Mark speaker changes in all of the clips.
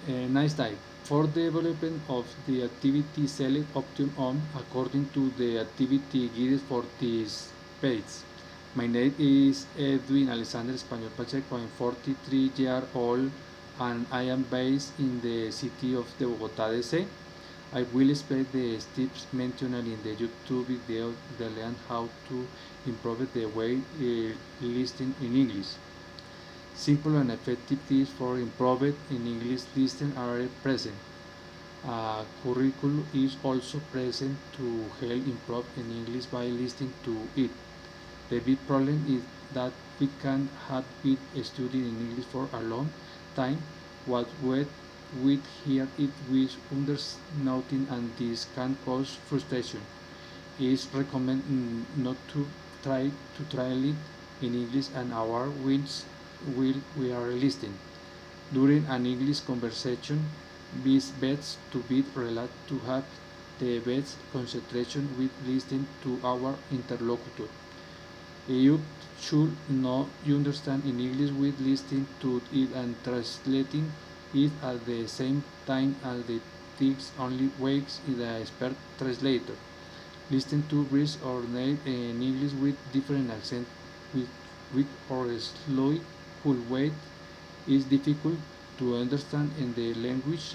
Speaker 1: Nice day. For the development of the activity, select option on according to the activity guide for this page. My name is Edwin Alexander Español Pacheco. I'm 43 years old and I am based in the city of the Bogotá, DC. I will explain the steps mentioned in the YouTube video that learn how to improve the way listening in English. Simple and effective tips for improving in English listening are present. Curriculum is also present to help improve in English by listening to it. The big problem is that we can have been studying in English for a long time, what we hear it with others noting, and this can cause frustration. It is recommended not to try it in English and our wins while we are listening. During an English conversation, be best to be relaxed to have the best concentration with listening to our interlocutor. You should know you understand in English with listening to it and translating it at the same time as the text only works in the expert translator. Listen to words or names in English with different accent with quick or slow full weight is difficult to understand in the language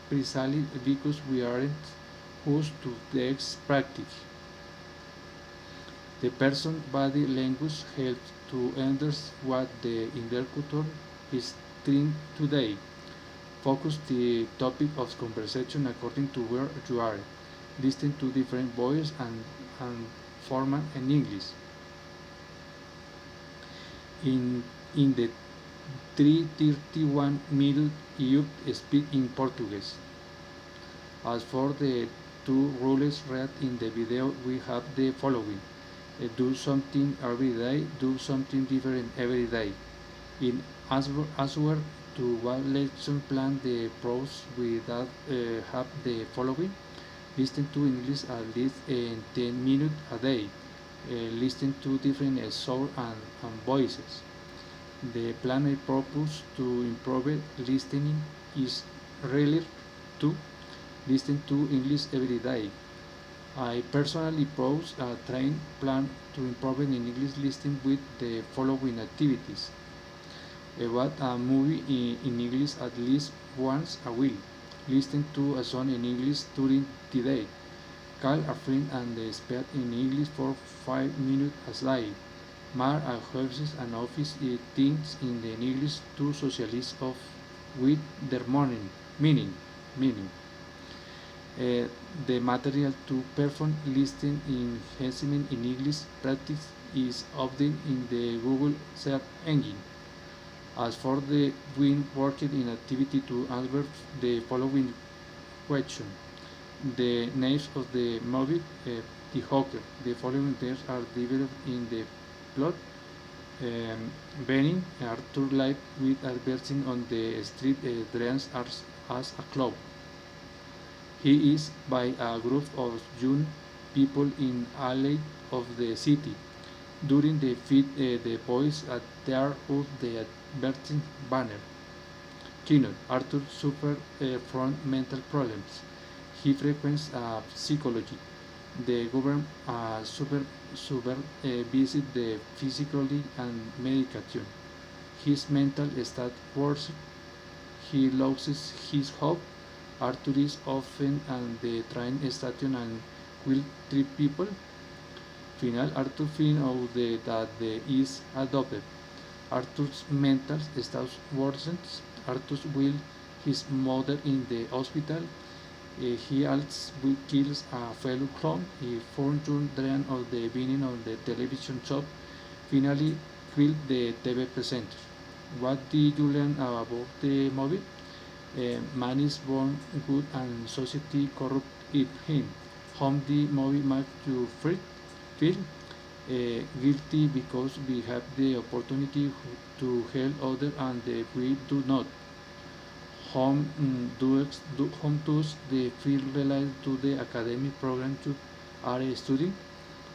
Speaker 1: precisely because we aren't used to text practice. The person body language helps to understand what the interlocutor is trying today. Focus the topic of conversation according to where you are. Listen to different voices and format in English. In the 3:31 minute you speak in Portuguese. As for the two rules read in the video, we have the following. Do something every day, do something different every day. In answer to what lesson plan the pros we that have the following. Listen to English at least 10 minutes a day. Listen to different sounds and voices. The plan I propose to improve listening is really to listen to English every day. I personally propose a train plan to improve in English listening with the following activities. Watch a movie in English at least once a week. Listen to a song in English during the day. Call a friend and speak in English for 5 minutes a day. Mark a horses and office things in the English to socialize of with their meaning. The material to perform listening enhancement in English practice is updated in the Google search engine. As for the wind working in activity to answer the following question. The names of the movie, The Hawker. The following names are developed in the plot. Benny, Arthur live with adversing on the street dressed as a clown. He is by a group of young people in alley of the city. During the feed, the boys tear up the advertising banner. Keynote: Arthur suffers from mental problems. He frequents psychology. The government supervises the physically and medication. His mental state worsens. He loses his hope. Arthur is often at the train station and will treat people. Final, Arthur finds out that he is adopted. Arthur's mental state worsens. Arthur will his mother in the hospital. He also kills a fellow clown. He fortunes drain of the beginning of the television show. Finally, killed the TV presenter. What did you learn about the movie? Man is born good and society corrupt him. Home the movie makes you feel guilty because we have the opportunity to help others and we do not. Home does the feel related to the academic program you are studying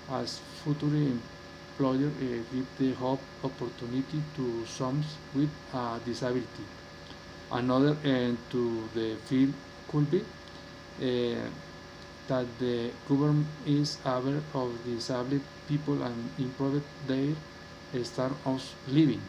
Speaker 1: as future employer give the hope opportunity to some with a disability. Another to the field could be uh, that the government is aware of disabled people and improve their standard of living.